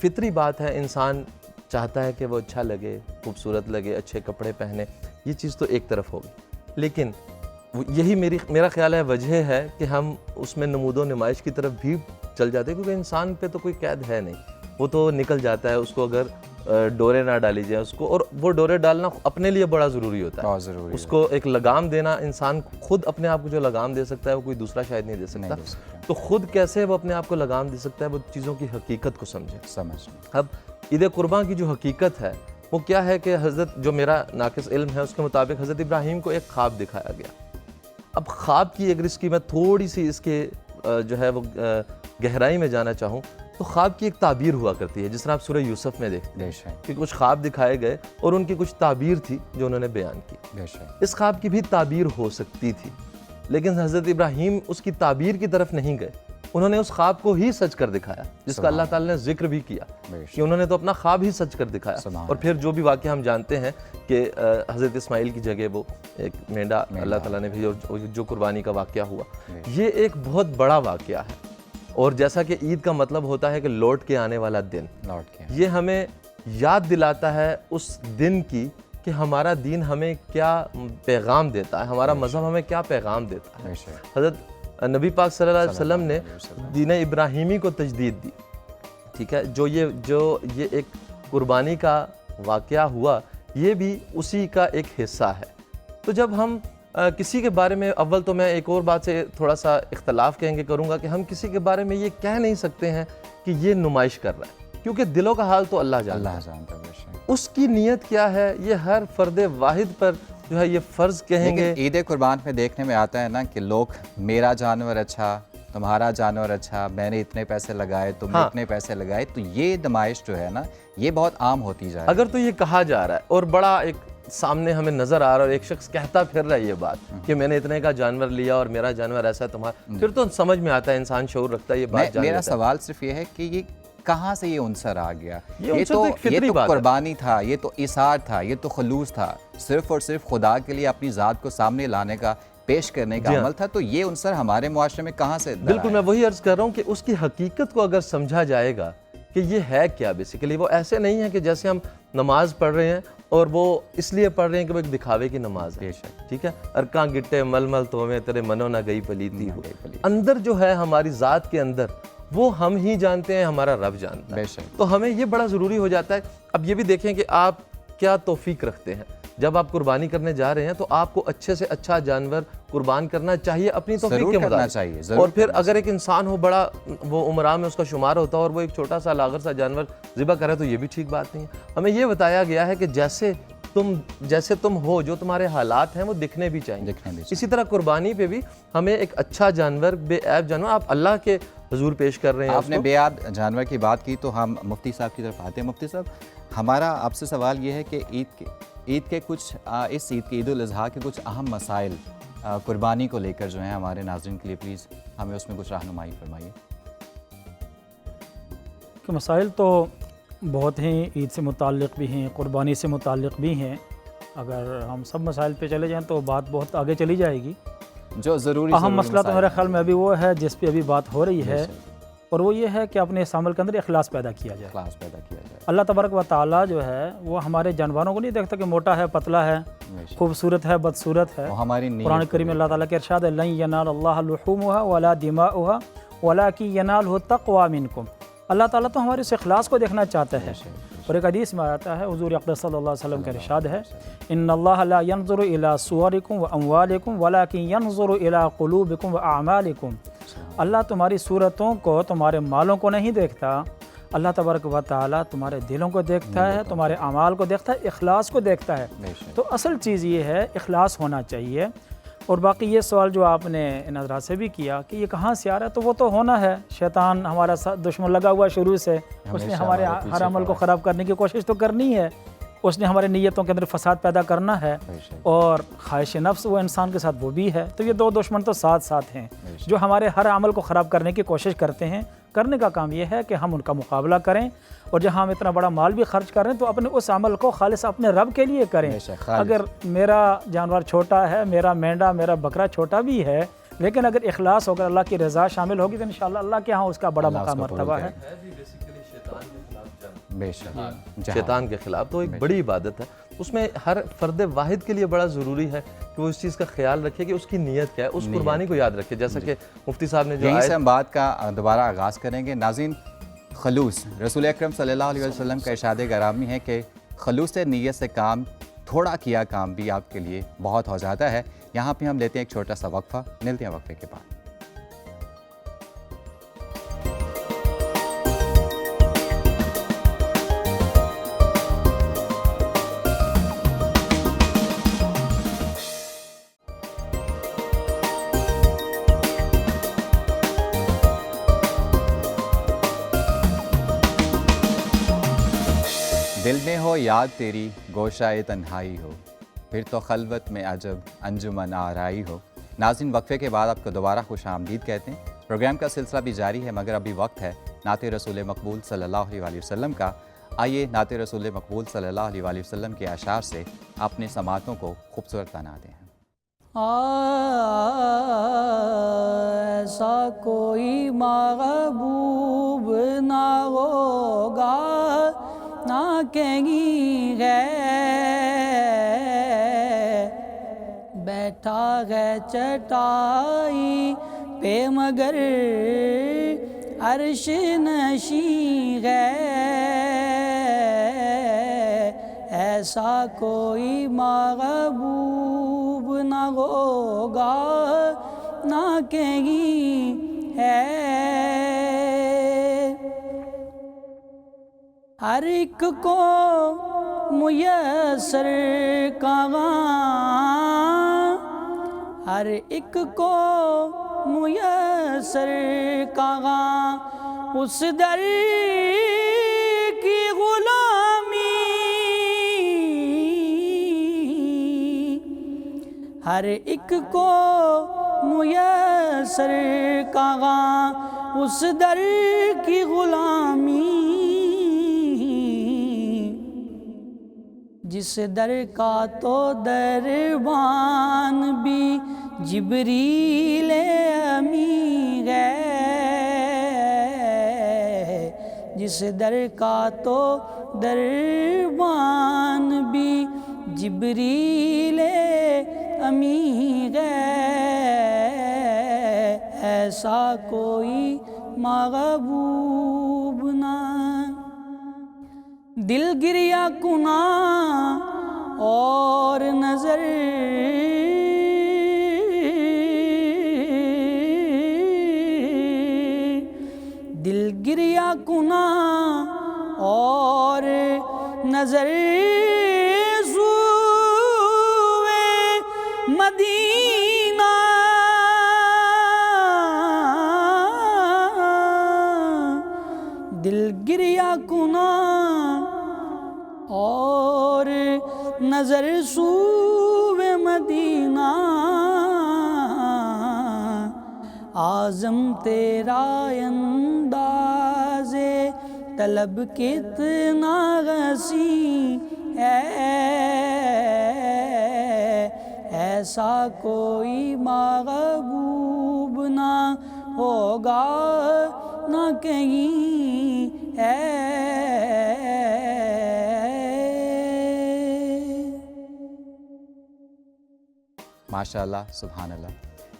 فطری بات ہے، انسان چاہتا ہے کہ وہ اچھا لگے، خوبصورت لگے، اچھے کپڑے پہنے. یہ چیز تو ایک طرف ہوگی، لیکن یہی میرا خیال ہے وجہ ہے کہ ہم اس میں نمود و نمائش کی طرف بھی چل جاتے ہیں، کیونکہ انسان پہ تو کوئی قید ہے نہیں، وہ تو نکل جاتا ہے. اس کو اگر ڈورے نہ ڈالی جائیں اس کو، اور وہ ڈورے ڈالنا اپنے لیے بڑا ضروری ہوتا ہے. بہت ضروری. اس کو ایک لگام دینا، انسان خود اپنے آپ کو جو لگام دے سکتا ہے وہ کوئی دوسرا شاید نہیں دے سکتا. تو خود کیسے وہ اپنے آپ کو لگام دے سکتا ہے؟ وہ چیزوں کی حقیقت کو سمجھے. اب عید قربان کی جو حقیقت ہے وہ کیا ہے کہ حضرت، جو میرا ناقص علم ہے اس کے مطابق، حضرت ابراہیم کو ایک خواب دکھایا گیا. اب خواب کی اگر اس کی میں تھوڑی سی اس کے جو ہے وہ گہرائی میں جانا چاہوں تو خواب کی ایک تعبیر ہوا کرتی ہے، جس طرح آپ سورہ یوسف میں دیکھتے ہیں کہ کچھ خواب دکھائے گئے اور ان کی کچھ تعبیر تھی جو انہوں نے بیان کی. اس خواب کی بھی تعبیر ہو سکتی تھی، لیکن حضرت ابراہیم اس کی تعبیر کی طرف نہیں گئے. انہوں نے اس خواب کو ہی سچ کر دکھایا، جس کا اللہ تعالیٰ نے ذکر بھی کیا کہ انہوں نے تو اپنا خواب ہی سچ کر دکھایا. اور پھر جو بھی واقعہ ہم جانتے ہیں کہ حضرت اسماعیل کی جگہ وہ ایک مینڈا اللہ تعالیٰ نے بھی، اور جو قربانی کا واقعہ ہوا، یہ ایک بہت بڑا واقعہ ہے. اور جیسا کہ عید کا مطلب ہوتا ہے کہ لوٹ کے آنے والا دن، یہ ہمیں یاد دلاتا ہے اس دن کی کہ ہمارا دین ہمیں کیا پیغام دیتا ہے، ہمارا مذہب ہمیں کیا پیغام دیتا ہے. حضرت نبی پاک صلی اللہ علیہ وسلم نے دین ابراہیمی کو تجدید دی. ٹھیک ہے، جو یہ ایک قربانی کا واقعہ ہوا، یہ بھی اسی کا ایک حصہ ہے. تو جب ہم کسی کے بارے میں، اول تو میں ایک اور بات سے تھوڑا سا اختلاف کروں گا کہ ہم کسی کے بارے میں یہ کہہ نہیں سکتے ہیں کہ یہ نمائش کر رہا ہے، کیونکہ دلوں کا حال تو اللہ جانتا ہے. اس کی نیت کیا ہے یہ ہر فرد واحد پر جو ہے یہ فرض کہیں گے. عید قربان پہ دیکھنے میں آتا ہے نا کہ لوگ میرا جانور اچھا، تمہارا جانور اچھا، میں نے اتنے پیسے لگائے، تم نے اتنے پیسے لگائے. تو یہ نمائش جو ہے نا یہ بہت عام ہوتی جا رہی ہے. اگر تو یہ کہا جا رہا ہے اور بڑا ایک سامنے ہمیں نظر آ رہا ہے اور ایک شخص کہتا پھر رہا ہے یہ بات کہ میں نے اتنے کا جانور لیا اور میرا جانور ایسا تمہارا، پھر تو سمجھ میں آتا ہے، انسان شعور رکھتا ہے یہ بات. میرا سوال صرف یہ ہے کہ یہ کہاں سے یہ عنصر آ گیا؟ یہ تو قربانی تھا، یہ تو اثار تھا، یہ تو خلوص تھا، صرف اور صرف خدا کے لیے اپنی ذات کو سامنے لانے کا، پیش کرنے کا عمل تھا. تو یہ عنصر ہمارے معاشرے میں کہاں سے؟ بالکل، میں وہی عرض کر رہا ہوں کہ اس کی حقیقت کو اگر سمجھا جائے گا کہ یہ ہے کیا. بیسیکلی وہ ایسے نہیں ہے کہ جیسے ہم نماز پڑھ رہے ہیں اور وہ اس لیے پڑھ رہے ہیں کہ وہ ایک دکھاوے کی نماز ہے. ٹھیک ہے، ارکاں گٹے مل مل تو میں تیرے منو نہ گئی پلیتی ہو. اندر جو ہے ہماری ذات کے اندر وہ ہم ہی جانتے ہیں، ہمارا رب جانتا ہے. تو ہمیں یہ بڑا ضروری ہو جاتا ہے. اب یہ بھی دیکھیں کہ آپ کیا توفیق رکھتے ہیں. جب آپ قربانی کرنے جا رہے ہیں تو آپ کو اچھے سے اچھا جانور قربان کرنا چاہیے اپنی توفیق کے مطابق. اور پھر اگر ایک انسان ہو بڑا، وہ عمرہ میں اس کا شمار ہوتا ہے اور وہ ایک چھوٹا سا لاغر سا جانور ذبح کرے تو یہ بھی ٹھیک بات نہیں ہے. ہمیں یہ بتایا گیا ہے کہ جیسے تم ہو، جو تمہارے حالات ہیں وہ دکھنے بھی چاہیے. اسی طرح قربانی پہ بھی ہمیں ایک اچھا جانور، بے عیب جانور آپ اللہ کے حضور پیش کر رہے ہیں. آپ نے بے عیب جانور کی بات کی تو ہم مفتی صاحب کی طرف آتے ہیں. مفتی صاحب، ہمارا آپ سے سوال یہ ہے کہ عید کے کچھ، اس عید کے عید الاضحیٰ کے کچھ اہم مسائل قربانی کو لے کر جو ہیں ہمارے ناظرین کے لیے پلیز ہمیں اس میں کچھ رہنمائی فرمائیے. کہ مسائل تو بہت ہیں، عید سے متعلق بھی ہیں، قربانی سے متعلق بھی ہیں. اگر ہم سب مسائل پہ چلے جائیں تو بات بہت آگے چلی جائے گی. جو ضروری اہم مسئلہ تو میرے خیال میں ابھی وہ ہے جس پہ ابھی بات ہو رہی ہے، اور وہ یہ ہے کہ اپنے اس عمل کے اندر اخلاص پیدا کیا جائے. اللہ تبارک و تعالیٰ جو ہے وہ ہمارے جانوروں کو نہیں دیکھتا کہ موٹا ہے، پتلا ہے، خوبصورت ہے، بدصورت ہے. قرآن کریم میں اللہ تعالیٰ کے ارشاد ہے لن ینال اللہ لحومها ولا دماؤها ولکن ینالہ التقوی منکم. اللہ تعالیٰ تو ہمارے اس اخلاص کو دیکھنا چاہتا ہے. اور ایک حدیث میں آتا ہے حضور اقدس صلی اللہ علیہ وسلم کا ارشاد ہے ان اللہ لا ينظر الى صورکم و اموالکم ولکن ينظر الى قلوبکم و اعمالکم، اللہ تمہاری صورتوں کو، تمہارے مالوں کو نہیں دیکھتا، اللہ تبارک و تعالیٰ تمہارے دلوں کو دیکھتا ہے، تمہارے اعمال کو دیکھتا ہے، اخلاص کو دیکھتا ہے۔ تو اصل چیز یہ ہے اخلاص ہونا چاہیے۔ اور باقی یہ سوال جو آپ نے ان حضرات سے بھی کیا کہ یہ کہاں سے آ رہا ہے، تو وہ تو ہونا ہے، شیطان ہمارا دشمن لگا ہوا شروع سے، اس نے ہمارے ہر عمل کو خراب کرنے کی کوشش تو کرنی ہے، اس نے ہمارے نیتوں کے اندر فساد پیدا کرنا ہے، اور خواہش نفس وہ انسان کے ساتھ وہ بھی ہے۔ تو یہ دو دشمن تو ساتھ ساتھ ہیں جو ہمارے ہر عمل کو خراب کرنے کی کوشش کرتے ہیں۔ کرنے کا کام یہ ہے کہ ہم ان کا مقابلہ کریں، اور جہاں ہم اتنا بڑا مال بھی خرچ کر رہے ہیں تو اپنے اس عمل کو خالص اپنے رب کے لیے کریں۔ اگر میرا جانور چھوٹا ہے، میرا مینڈا، میرا بکرا چھوٹا بھی ہے، لیکن اگر اخلاص ہو کر اللہ کی رضا شامل ہوگی تو انشاءاللہ اللہ کے ہاں اس کا بڑا مقام مرتبہ ہے۔ بے شک شیطان کے خلاف تو ایک بڑی عبادت ہے، اس میں ہر فرد واحد کے لیے بڑا ضروری ہے کہ وہ اس چیز کا خیال رکھے کہ اس کی نیت کیا ہے، اس قربانی کو یاد رکھے، جیسا کہ مفتی صاحب نے جو یہیں سے ہم بات کا دوبارہ آغاز کریں گے۔ ناظرین، خلوص رسول اکرم صلی اللہ علیہ وسلم کا ارشاد گرامی ہے کہ خلوص نیت سے کام، تھوڑا کیا کام بھی آپ کے لیے بہت ہو جاتا ہے۔ یہاں پہ ہم لیتے ہیں ایک چھوٹا سا وقفہ، ملتے ہیں وقفے کے بعد۔ دل میں ہو یاد تیری گوشائے تنہائی ہو، پھر تو خلوت میں عجب انجمن آرائی ہو۔ ناظرین، وقفے کے بعد آپ کو دوبارہ خوش آمدید کہتے ہیں۔ پروگرام کا سلسلہ بھی جاری ہے، مگر ابھی وقت ہے نعت رسول مقبول صلی اللہ علیہ وسلم کا۔ آئیے نعت رسول مقبول صلی اللہ علیہ وسلم کے اشعار سے اپنے سماعتوں کو خوبصورت بناتے ہیں۔ ایسا کوئی محبوب نہ ہوگا، نہ کہیں ہے بیٹھا ہے چٹائی پہ مگر عرش نشیں ہے۔ ایسا کوئی محبوب نہ ہوگا، نہ کہیں ہے۔ ہر ایک کو میسر کہاں، ہر ایک کو میسر کہاں اس در کی غلامی۔ ہر ایک کو میسر کہاں اس در کی غلامی، جس در کا تو دربان بھی جبریل امی ہے، جس در کا تو دربان بھی جبریل امی ہے۔ ایسا کوئی محبوب نہ، دل گریا کنا اور نظر دل گریا کنا اور نظر سوئے مدینہ، دل گریا کنا اور نظر سوئے مدینہ۔ اعظم تیرا انداز طلب کتنا وسیع ہے، ایسا کوئی محبوب نہ ہوگا، نہ کہیں ہے۔ ماشاءاللہ، سبحان اللہ۔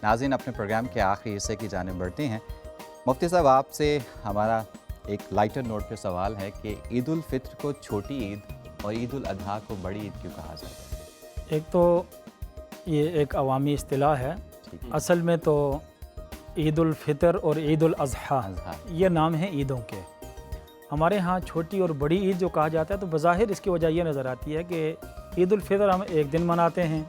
ناظرین، اپنے پروگرام کے آخری حصے کی جانب بڑھتے ہیں۔ مفتی صاحب، آپ سے ہمارا ایک لائٹر نوٹ پہ سوال ہے کہ عید الفطر کو چھوٹی عید اور عید الاضحیٰ کو بڑی عید کیوں کہا جاتا ہے؟ ایک تو یہ ایک عوامی اصطلاح ہے، اصل میں تو عید الفطر اور عید الاضحیٰ یہ نام ہیں عیدوں کے۔ ہمارے ہاں چھوٹی اور بڑی عید جو کہا جاتا ہے تو بظاہر اس کی وجہ یہ نظر آتی ہے کہ عید الفطر ہم ایک دن مناتے ہیں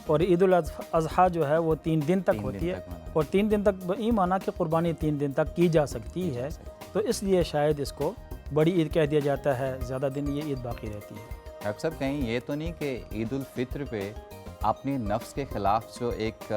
اور عید الاضحیٰ جو ہے وہ 3 دن تک ہوتی ہے، اور 3 دن تک یہ مانا کہ قربانی 3 دن تک کی جا سکتی ہے، تو اس لیے شاید اس کو بڑی عید کہہ دیا جاتا ہے، زیادہ دن یہ عید باقی رہتی ہے۔ ڈاکٹر صاحب کہیں یہ تو نہیں کہ عید الفطر پہ اپنے نفس کے خلاف جو ایک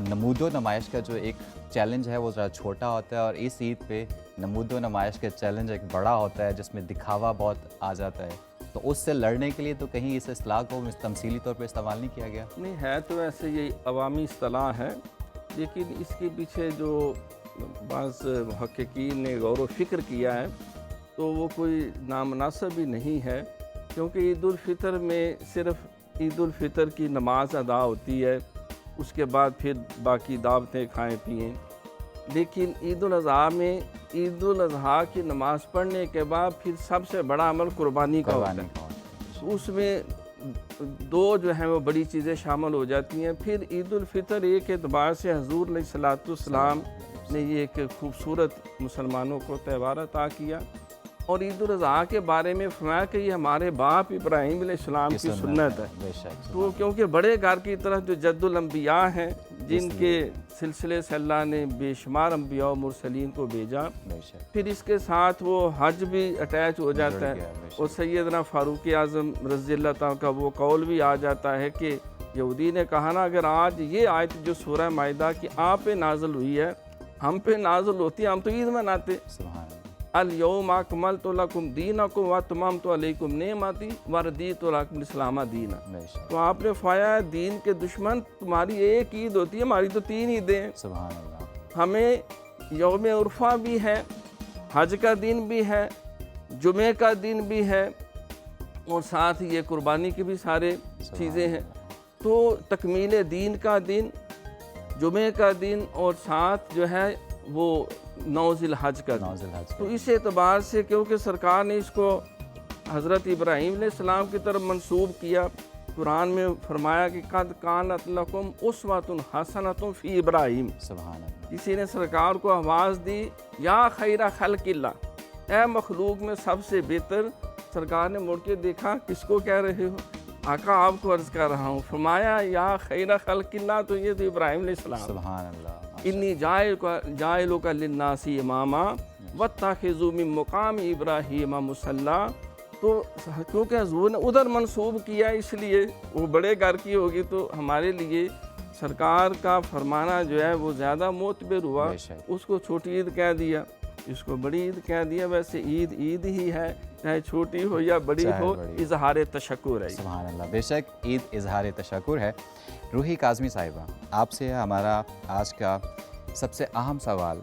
نمود و نمائش کا جو ایک چیلنج ہے وہ ذرا چھوٹا ہوتا ہے، اور اس عید پہ نمود و نمائش کا چیلنج ایک بڑا ہوتا ہے جس میں دکھاوا بہت آ جاتا ہے، تو اس سے لڑنے کے لیے تو کہیں اس اصطلاح کو تمثیلی طور پہ استعمال نہیں کیا گیا؟ نہیں ہے تو ویسے یہ عوامی اصطلاح ہے، لیکن اس کے پیچھے جو بعض محققین نے غور و فکر کیا ہے تو وہ کوئی نامناسب ہی نہیں ہے، کیونکہ عید الفطر میں صرف عید الفطر کی نماز ادا ہوتی ہے، اس کے بعد پھر باقی دعوتیں کھائیں پئیں، لیکن عید الاضحیٰ میں عید الاضحیٰ کی نماز پڑھنے کے بعد پھر سب سے بڑا عمل قربانی کا ہوتا ہے، اس میں 2 جو ہیں وہ بڑی چیزیں شامل ہو جاتی ہیں۔ پھر عید الفطر ایک اعتبار سے حضور علیہ الصلوۃ والسلام نے یہ ایک خوبصورت مسلمانوں کو تہوار عطا کیا، اور عید الاضحیٰ کے بارے میں فرمایا کہ یہ ہمارے باپ ابراہیم علیہ السلام کی سنت ہے، تو کیونکہ بڑے گھر کی طرف جو جد الانبیاء ہیں جن کے سلسلے سے اللہ نے بے شمار انبیاء و مرسلین کو بھیجا، پھر اس کے ساتھ وہ حج بھی اٹیچ ہو جاتا ہے، اور سیدنا فاروق اعظم رضی اللہ تعالیٰ کا وہ قول بھی آ جاتا ہے کہ یہودی نے کہا نا اگر آج یہ آیت جو سورہ مائدہ کی آپ پہ نازل ہوئی ہے ہم پہ نازل ہوتی ہے ہم تو عید مناتے، الیوم اکملت لکم دینکم واتممت علیکم نعمتی وردیت لکم الاسلام دینا، تو آپ نے فرمایا دین کے دشمن تمہاری ایک عید ہوتی ہے، ہماری تو 3 عیدیں ہیں، سبحان اللہ۔ ہمیں یوم عرفہ بھی ہے، حج کا دن بھی ہے، جمعے کا دن بھی ہے، اور ساتھ یہ قربانی کی بھی سارے چیزیں ہیں، تو تکمیل دین کا دن، جمعے کا دن، اور ساتھ جو ہے وہ 9 ذی الحج کا دن، تو اس اعتبار سے کیونکہ سرکار نے اس کو حضرت ابراہیم علیہ السلام کی طرف منسوب کیا، قرآن میں فرمایا کہ قد کانت لکم اسوۃ حسنۃ فی ابراہیم، سبحان اللہ۔ کسی نے سرکار کو آواز دی یا خیر خلق اللہ، اے مخلوق میں سب سے بہتر، سرکار نے مڑ کے دیکھا کس کو کہہ رہے ہو؟ آقا آپ کو عرض کر رہا ہوں، فرمایا یا خیر خلق اللہ، تو یہ تو ابراہیم علیہ السلام، سبحان اللہ۔ انی جائلک للناس اماما واتخذوا من مقام ابراہیم مصلی، تو کیونکہ حضور نے ادھر منسوب کیا اس لیے وہ بڑے گھر کی ہوگی، تو ہمارے لیے سرکار کا فرمانا جو ہے وہ زیادہ معتبر ہوا، اس کو چھوٹی عید کہہ دیا، اس کو بڑی عید کہہ دیا، ویسے عید عید ہی ہے، چاہے چھوٹی ہو یا بڑی ہو، اظہار تشکر ہے۔ سبحان اللہ، بے شک عید اظہار تشکر ہے۔ روحی کاظمی صاحبہ، آپ سے ہمارا آج کا سب سے اہم سوال،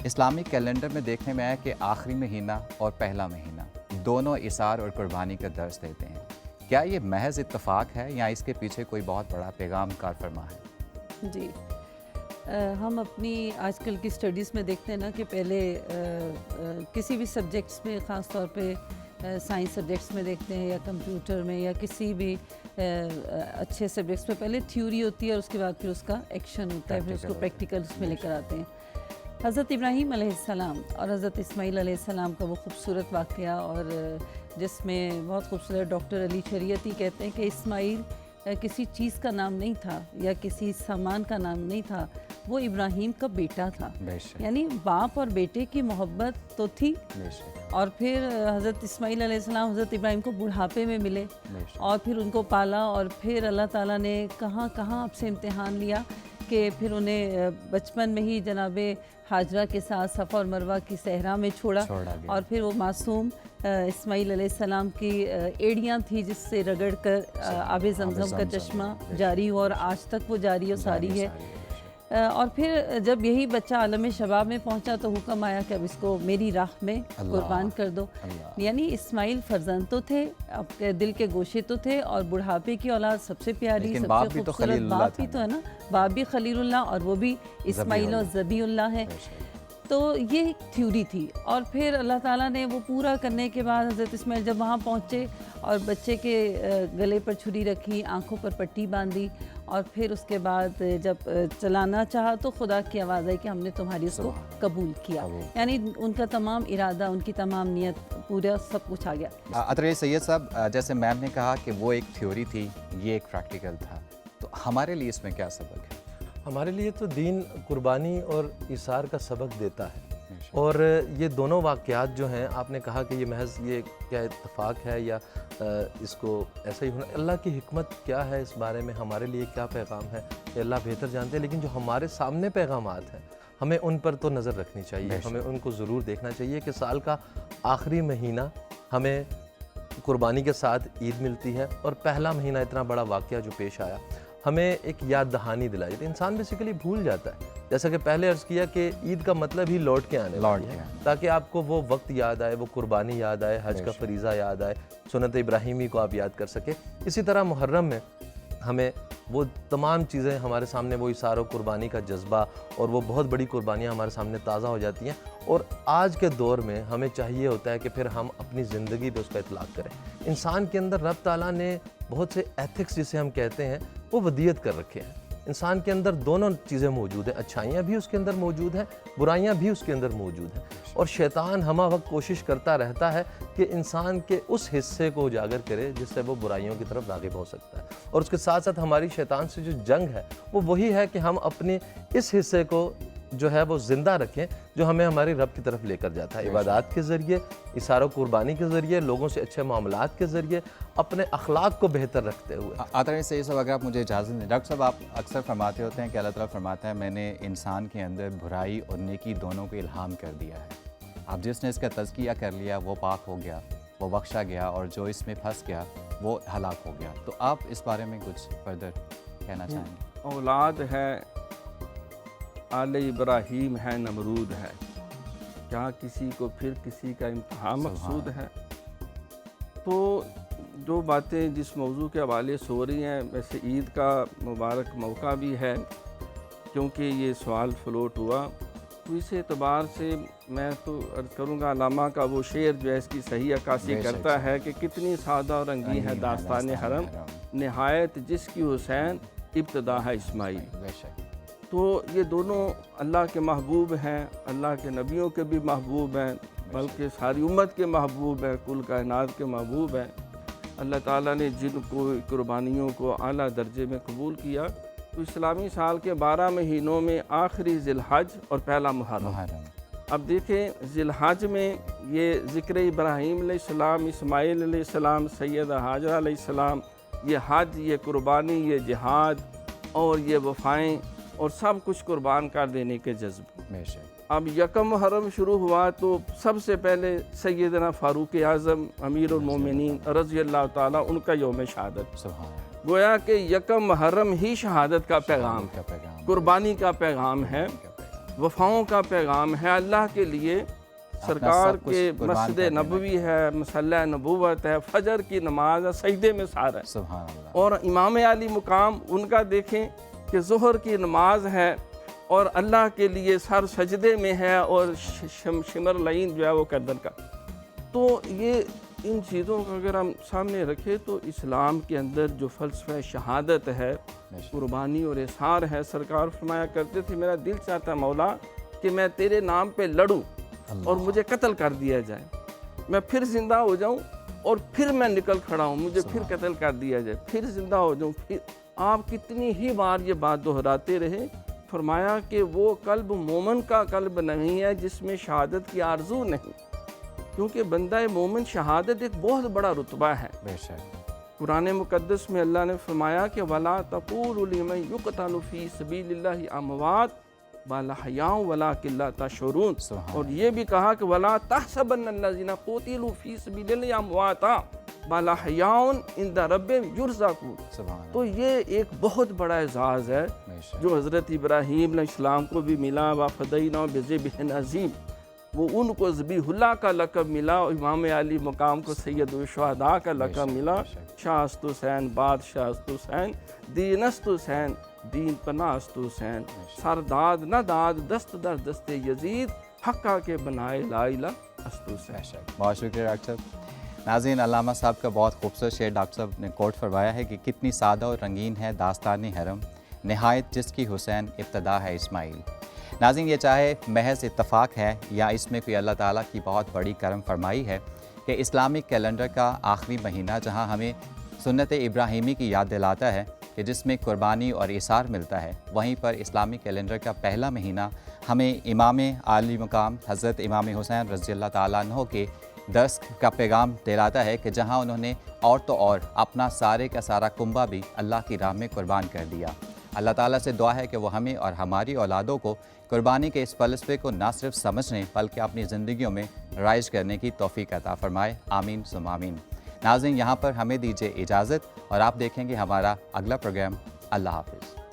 اسلامک کیلنڈر میں دیکھنے میں آیا کہ آخری مہینہ اور پہلا مہینہ دونوں اثار اور قربانی کا درس دیتے ہیں، کیا یہ محض اتفاق ہے یا اس کے پیچھے کوئی بہت بڑا پیغام کار فرما ہے؟ جی، ہم اپنی آج کل کی اسٹڈیز میں دیکھتے ہیں نا کہ پہلے کسی بھی سبجیکٹس میں، خاص طور پہ سائنس سبجیکٹس میں دیکھتے ہیں یا کمپیوٹر میں یا کسی بھی اچھے سبجیکٹس میں، پہلے تھیوری ہوتی ہے اور اس کے بعد پھر اس کا ایکشن ہوتا ہے، پھر اس کو پریکٹیکلس میں لے کر آتے ہیں۔ حضرت ابراہیم علیہ السلام اور حضرت اسماعیل علیہ السلام کا وہ خوبصورت واقعہ، اور جس میں بہت خوبصورت ڈاکٹر علی شریعتی کہتے ہیں کہ اسماعیل کسی چیز کا نام نہیں تھا یا کسی سامان کا نام نہیں تھا، وہ ابراہیم کا بیٹا تھا، یعنی باپ اور بیٹے کی محبت تو تھی۔ اور پھر حضرت اسماعیل علیہ السلام حضرت ابراہیم کو بڑھاپے میں ملے اور پھر ان کو پالا، اور پھر اللہ تعالیٰ نے کہاں کہاں آپ سے امتحان لیا کہ پھر انہیں بچپن میں ہی جناب ہاجرہ کے ساتھ صفا اور مروہ کی صحرا میں چھوڑا، اور پھر وہ معصوم اسماعیل علیہ السلام کی ایڑیاں تھی جس سے رگڑ کر آب زمزم کا چشمہ جاری ہوا، اور آج تک وہ جاری و ساری ہے۔ اور پھر جب یہی بچہ عالم شباب میں پہنچا تو حکم آیا کہ اب اس کو میری راہ میں قربان کر دو، یعنی اسماعیل فرزند تو تھے، آپ کے دل کے گوشے تو تھے، اور بڑھاپے کی اولاد سب سے پیاری، سب سے خوبصورت باپ بھی تو ہے نا، باپ بھی خلیل اللہ اور وہ بھی اسماعیل و ذبیح اللہ ہے۔ تو یہ ایک تھیوری تھی، اور پھر اللہ تعالیٰ نے وہ پورا کرنے کے بعد حضرت اسماعیل جب وہاں پہنچے اور بچے کے گلے پر چھری رکھی، آنکھوں پر پٹی باندھی، اور پھر اس کے بعد جب چلانا چاہا تو خدا کی آواز آئی کہ ہم نے تمہاری اس کو قبول کیا، یعنی ان کا تمام ارادہ، ان کی تمام نیت، پورا سب کچھ آ گیا۔ عطر سید صاحب، جیسے میم نے کہا کہ وہ ایک تھیوری تھی، یہ ایک پریکٹیکل تھا، تو ہمارے لیے اس میں کیا سبق ہے؟ ہمارے لیے تو دین قربانی اور ایثار کا سبق دیتا ہے، اور یہ دونوں واقعات جو ہیں، آپ نے کہا کہ یہ محض یہ کیا اتفاق ہے یا اس کو ایسا ہی ہونا، اللہ کی حکمت کیا ہے اس بارے میں، ہمارے لیے کیا پیغام ہے، یہ اللہ بہتر جانتے ہیں، لیکن جو ہمارے سامنے پیغامات ہیں ہمیں ان پر تو نظر رکھنی چاہیے، ہمیں ان کو ضرور دیکھنا چاہیے کہ سال کا آخری مہینہ ہمیں قربانی کے ساتھ عید ملتی ہے، اور پہلا مہینہ اتنا بڑا واقعہ جو پیش آیا ہمیں ایک یاد دہانی دلائی تھی۔ انسان بیسیکلی بھول جاتا ہے، جیسا کہ پہلے عرض کیا کہ عید کا مطلب ہی لوٹ کے آنے والی ہے، تاکہ آپ کو وہ وقت یاد آئے، وہ قربانی یاد آئے، حج کا فریضہ یاد آئے، سنت ابراہیمی کو آپ یاد کر سکیں۔ اسی طرح محرم میں ہمیں وہ تمام چیزیں ہمارے سامنے، وہ ایثار و قربانی کا جذبہ اور وہ بہت بڑی قربانیاں ہمارے سامنے تازہ ہو جاتی ہیں، اور آج کے دور میں ہمیں چاہیے ہوتا ہے کہ پھر ہم اپنی زندگی پہ اس کا اطلاق کریں۔ انسان کے اندر رب تعالیٰ نے بہت سے ایتھکس جسے ہم کہتے ہیں وہ ودیت کر رکھے ہیں۔ انسان کے اندر دونوں چیزیں موجود ہیں، اچھائیاں بھی اس کے اندر موجود ہیں، برائیاں بھی اس کے اندر موجود ہیں، اور شیطان ہمہ وقت کوشش کرتا رہتا ہے کہ انسان کے اس حصے کو اجاگر کرے جس سے وہ برائیوں کی طرف راغب ہو سکتا ہے، اور اس کے ساتھ ساتھ ہماری شیطان سے جو جنگ ہے وہ وہی ہے کہ ہم اپنے اس حصے کو جو ہے وہ زندہ رکھیں جو ہمیں ہماری رب کی طرف لے کر جاتا ہے، عبادات کے ذریعے، اثار و قربانی کے ذریعے، لوگوں سے اچھے معاملات کے ذریعے، اپنے اخلاق کو بہتر رکھتے ہوئے۔ عطر سید صاحب، اگر آپ مجھے اجازت دیں، ڈاکٹر صاحب آپ اکثر فرماتے ہوتے ہیں کہ اللہ تعالیٰ فرماتا ہے میں نے انسان کے اندر برائی اور نیکی دونوں کو الہام کر دیا ہے، اب جس نے اس کا تزکیہ کر لیا وہ پاک ہو گیا، وہ بخشا گیا، اور جو اس میں پھنس گیا وہ ہلاک ہو گیا۔ تو آپ اس بارے میں کچھ فردر کہنا چاہیں گے؟ اولاد ہے، آل ابراہیم ہے، نمرود ہے، کیا کسی کو پھر کسی کا امتحان مقصود ہے؟ تو جو باتیں جس موضوع کے حوالے سے ہو رہی ہیں، ویسے عید کا مبارک موقع بھی ہے کیونکہ یہ سوال فلوٹ ہوا، تو اس اعتبار سے میں تو عرض کروں گا علامہ کا وہ شعر جو ہے اس کی صحیح عکاسی کرتا ہے کہ کتنی سادہ اور رنگین ہے داستان حرم، نہایت جس کی حسین ابتدا ہے اسماعیل۔ تو یہ دونوں اللہ کے محبوب ہیں، اللہ کے نبیوں کے بھی محبوب ہیں، بلکہ ساری امت کے محبوب ہیں، کل کائنات کے محبوب ہیں۔ اللہ تعالیٰ نے جن کو قربانیوں کو اعلیٰ درجے میں قبول کیا، تو اسلامی سال کے 12 مہینوں میں آخری ذی الحج اور پہلا محرم۔ اب دیکھیں ذی الحج میں یہ ذکر ابراہیم علیہ السلام، اسماعیل علیہ السلام، سیدہ حاجرہ علیہ السلام، یہ حج، یہ قربانی، یہ جہاد اور یہ وفائیں اور سب کچھ قربان کر دینے کے جذبے۔ اب یکم محرم شروع ہوا تو سب سے پہلے سیدنا فاروق اعظم امیر المومنین رضی اللہ تعالیٰ ان کا یوم شہادت، گویا کہ یکم محرم ہی شہادت کا پیغام، قربانی کا پیغام ہے، وفاؤں کا پیغام ہے، اللہ کے لیے سرکار کے مسجد نبوی ہے، مصلی نبوت ہے، فجر کی نماز ہے، سجدے میں سارا ہے، اور امام علی مقام ان کا دیکھیں کہ ظہر کی نماز ہے اور اللہ کے لیے سر سجدے میں ہے، اور شمر لعین جو ہے وہ گردن کا۔ تو یہ ان چیزوں کو اگر ہم سامنے رکھیں تو اسلام کے اندر جو فلسفہ شہادت ہے، قربانی اور اثار ہے، سرکار فرمایا کرتے تھے میرا دل چاہتا مولا کہ میں تیرے نام پہ لڑوں اور مجھے قتل کر دیا جائے، میں پھر زندہ ہو جاؤں اور پھر میں نکل کھڑا ہوں، مجھے پھر قتل کر دیا جائے، پھر زندہ ہو جاؤں۔ پھر آپ کتنی ہی بار یہ بات دہراتے رہے، فرمایا کہ وہ قلب مومن کا قلب نہیں ہے جس میں شہادت کی آرزو نہیں، کیونکہ بندہ مومن شہادت ایک بہت بڑا رتبہ ہے۔ قرآن مقدس میں اللہ نے فرمایا کہ وَلَا تَقُولُوا لِمَن يُقْتَلُ فِي سَبِيلِ اللَّهِ أَمْوَاتٌ بَلْ أَحْيَاءٌ وَلَٰكِن لَا تَشْعُرُونَ، اور یہ بھی کہا کہ وَلَا تَحْسَبَنَّ الَّذِينَ قُتِلُوا فِي سَبِيلِ اللَّهِ أَمْوَاتًا بَلْ أَحْيَاءٌ عِندَ رَبِّهِمْ يُرْزَقُونَ۔ تو یہ ایک بہت بڑا اعزاز ہے جو حضرت ابراہیم علیہ السلام کو بھی ملا، وَفَدَيْنَاهُ بِذِبْحٍ عَظِيمٍ، وہ ان کو ذبیح اللہ کا لقب ملا، امام علی مقام کو سید الشہداء کا لقب ملا، شاہ است حسین، بادشاہ است حسین، دین است حسین، دین پناہ است حسین، سرداد نہ داد دست در دست یزید، حق کے بنائے لا الہ استو سے۔ بہت شکریہ ڈاکٹر صاحب۔ ناظرین، علامہ صاحب کا بہت خوبصورت شعر ڈاکٹر صاحب نے کوٹ فرمایا ہے کہ کتنی سادہ اور رنگین ہے داستان حرم، نہایت جس کی حسین ابتدا ہے اسماعیل۔ ناظرین، یہ چاہے محض اتفاق ہے یا اس میں کوئی اللہ تعالیٰ کی بہت بڑی کرم فرمائی ہے کہ اسلامک کیلنڈر کا آخری مہینہ جہاں ہمیں سنت ابراہیمی کی یاد دلاتا ہے کہ جس میں قربانی اور ایثار ملتا ہے، وہیں پر اسلامی کیلنڈر کا پہلا مہینہ ہمیں امام عالی مقام حضرت امام حسین رضی اللہ تعالیٰ عنہ کے درس کا پیغام دلاتا ہے کہ جہاں انہوں نے اور تو اور اپنا سارے کا سارا کنبہ بھی اللہ کی راہ میں قربان کر دیا۔ اللہ تعالیٰ سے دعا ہے کہ وہ ہمیں اور ہماری اولادوں کو قربانی کے اس فلسفے کو نہ صرف سمجھنے بلکہ اپنی زندگیوں میں رائج کرنے کی توفیق عطا فرمائے، آمین ثم آمین۔ ناظرین، یہاں پر ہمیں دیجیے اجازت اور آپ دیکھیں گے ہمارا اگلا پروگرام۔ اللہ حافظ۔